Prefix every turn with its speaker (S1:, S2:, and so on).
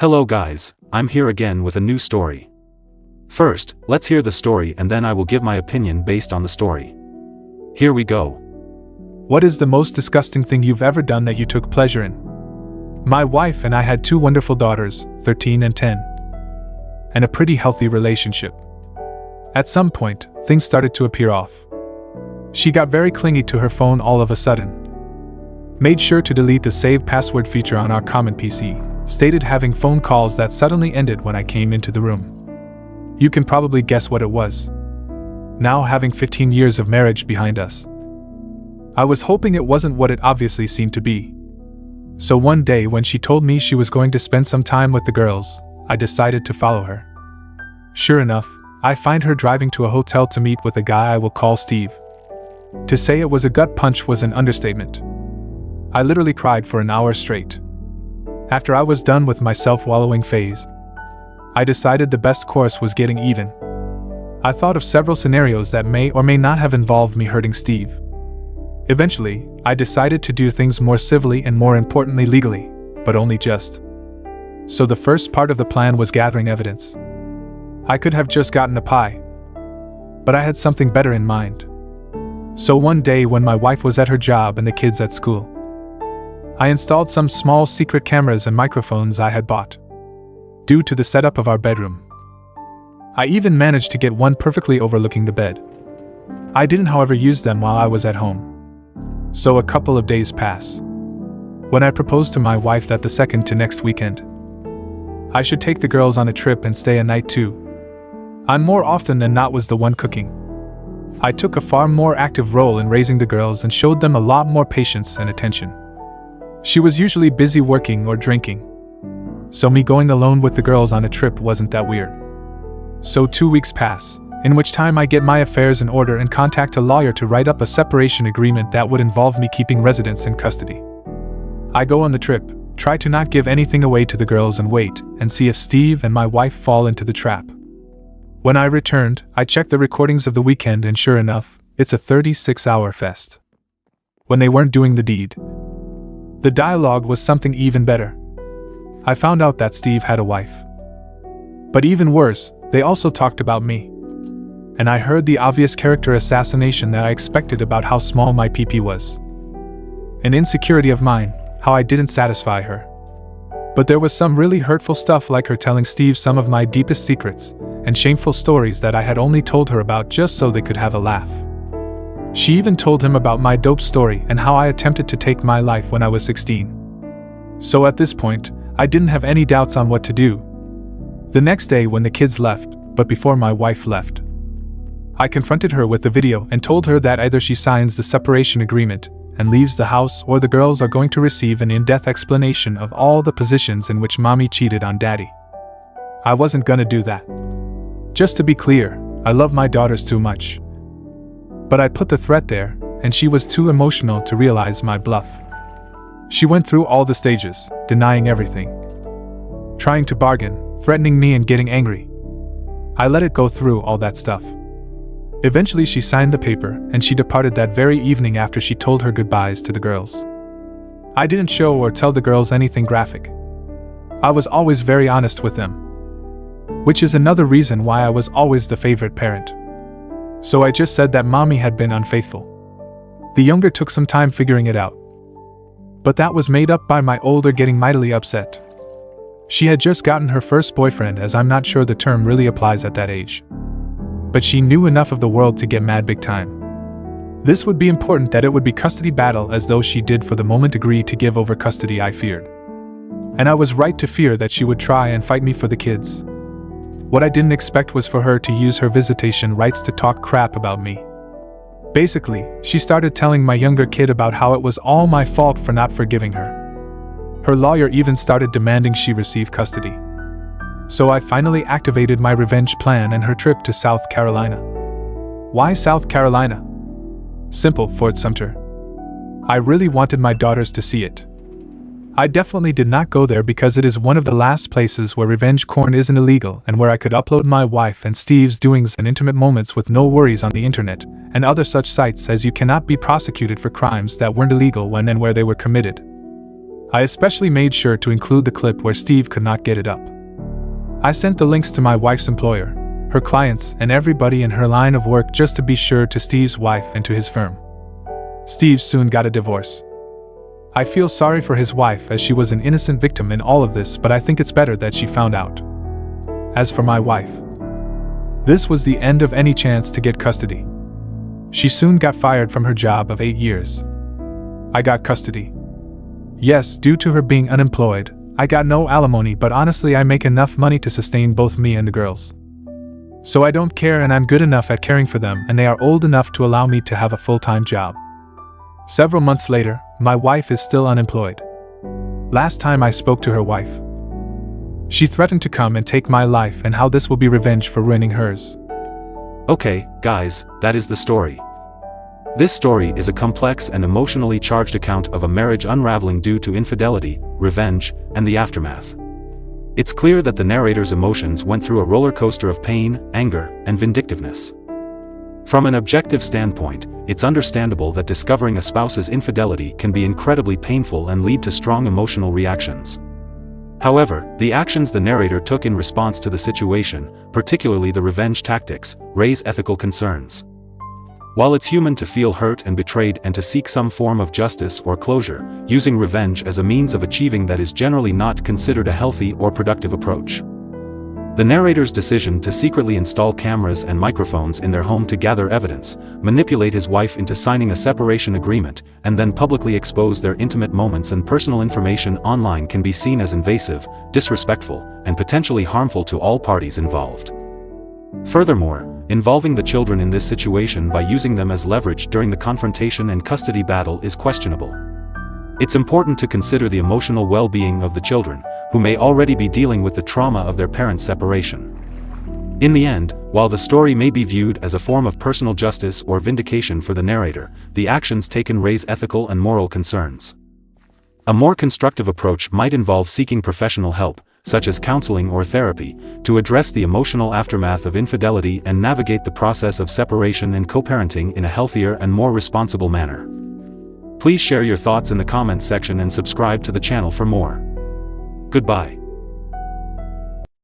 S1: Hello guys, I'm here again with a new story. First, let's hear the story and then I will give my opinion based on the story. Here we go.
S2: What is the most disgusting thing you've ever done that you took pleasure in? My wife and I had two wonderful daughters, 13 and 10, and a pretty healthy relationship. At some point, things started to appear off. She got very clingy to her phone all of a sudden. Made sure to delete the save password feature on our common PC. Stated having phone calls that suddenly ended when I came into the room. You can probably guess what it was. Now having 15 years of marriage behind us, I was hoping it wasn't what it obviously seemed to be. So one day when she told me she was going to spend some time with the girls, I decided to follow her. Sure enough, I find her driving to a hotel to meet with a guy I will call Steve. To say it was a gut punch was an understatement. I literally cried for an hour straight. After I was done with my self-wallowing phase, I decided the best course was getting even. I thought of several scenarios that may or may not have involved me hurting Steve. Eventually, I decided to do things more civilly and more importantly legally, but only just. So the first part of the plan was gathering evidence. I could have just gotten a pie, but I had something better in mind. So one day when my wife was at her job and the kids at school, I installed some small secret cameras and microphones I had bought, due to the setup of our bedroom. I even managed to get one perfectly overlooking the bed. I didn't, however, use them while I was at home. So a couple of days pass. When I proposed to my wife that the second to next weekend, I should take the girls on a trip and stay a night too. I more often than not was the one cooking. I took a far more active role in raising the girls and showed them a lot more patience and attention. She was usually busy working or drinking, so me going alone with the girls on a trip wasn't that weird. So 2 weeks pass, in which time I get my affairs in order and contact a lawyer to write up a separation agreement that would involve me keeping residents in custody. I go on the trip, try to not give anything away to the girls and wait and see if Steve and my wife fall into the trap. When I returned, I checked the recordings of the weekend and sure enough, it's a 36-hour fest. When they weren't doing the deed, the dialogue was something even better. I found out that Steve had a wife. But even worse, they also talked about me. And I heard the obvious character assassination that I expected about how small my PP was. An insecurity of mine, how I didn't satisfy her. But there was some really hurtful stuff like her telling Steve some of my deepest secrets, and shameful stories that I had only told her about just so they could have a laugh. She even told him about my dope story and how I attempted to take my life when I was 16. So at this point, I didn't have any doubts on what to do. The next day when the kids left, but before my wife left, I confronted her with the video and told her that either she signs the separation agreement and leaves the house or the girls are going to receive an in-depth explanation of all the positions in which mommy cheated on daddy. I wasn't gonna do that. Just to be clear, I love my daughters too much. But I put the threat there, and she was too emotional to realize my bluff. She went through all the stages, denying everything, trying to bargain, threatening me and getting angry. I let it go through all that stuff. Eventually she signed the paper, and she departed that very evening after she told her goodbyes to the girls. I didn't show or tell the girls anything graphic. I was always very honest with them, which is another reason why I was always the favorite parent. So I just said that mommy had been unfaithful. The younger took some time figuring it out, but that was made up by my older getting mightily upset. She had just gotten her first boyfriend, as I'm not sure the term really applies at that age. But she knew enough of the world to get mad big time. This would be important, that it would be custody battle, as though she did for the moment agree to give over custody. I feared. And I was right to fear that she would try and fight me for the kids. What I didn't expect was for her to use her visitation rights to talk crap about me. Basically, she started telling my younger kid about how it was all my fault for not forgiving her. Her lawyer even started demanding she receive custody. So I finally activated my revenge plan and her trip to South Carolina. Why South Carolina? Simple, Fort Sumter. I really wanted my daughters to see it. I definitely did not go there because it is one of the last places where revenge porn isn't illegal and where I could upload my wife and Steve's doings and intimate moments with no worries on the internet and other such sites, as you cannot be prosecuted for crimes that weren't illegal when and where they were committed. I especially made sure to include the clip where Steve could not get it up. I sent the links to my wife's employer, her clients, and everybody in her line of work just to be sure to Steve's wife and to his firm. Steve soon got a divorce. I feel sorry for his wife as she was an innocent victim in all of this, but I think it's better that she found out. As for my wife, this was the end of any chance to get custody. She soon got fired from her job of 8 years. I got custody. Yes, due to her being unemployed, I got no alimony, but honestly I make enough money to sustain both me and the girls. So I don't care, and I'm good enough at caring for them, and they are old enough to allow me to have a full-time job. Several months later, my wife is still unemployed. Last time I spoke to her wife, she threatened to come and take my life, and how this will be revenge for ruining hers.
S1: Okay, guys, that is the story. This story is a complex and emotionally charged account of a marriage unraveling due to infidelity, revenge, and the aftermath. It's clear that the narrator's emotions went through a roller coaster of pain, anger, and vindictiveness. From an objective standpoint, it's understandable that discovering a spouse's infidelity can be incredibly painful and lead to strong emotional reactions. However, the actions the narrator took in response to the situation, particularly the revenge tactics, raise ethical concerns. While it's human to feel hurt and betrayed and to seek some form of justice or closure, using revenge as a means of achieving that is generally not considered a healthy or productive approach. The narrator's decision to secretly install cameras and microphones in their home to gather evidence, manipulate his wife into signing a separation agreement, and then publicly expose their intimate moments and personal information online can be seen as invasive, disrespectful, and potentially harmful to all parties involved. Furthermore, involving the children in this situation by using them as leverage during the confrontation and custody battle is questionable. It's important to consider the emotional well-being of the children, who may already be dealing with the trauma of their parents' separation. In the end, while the story may be viewed as a form of personal justice or vindication for the narrator, the actions taken raise ethical and moral concerns. A more constructive approach might involve seeking professional help, such as counseling or therapy, to address the emotional aftermath of infidelity and navigate the process of separation and co-parenting in a healthier and more responsible manner. Please share your thoughts in the comments section and subscribe to the channel for more. Goodbye.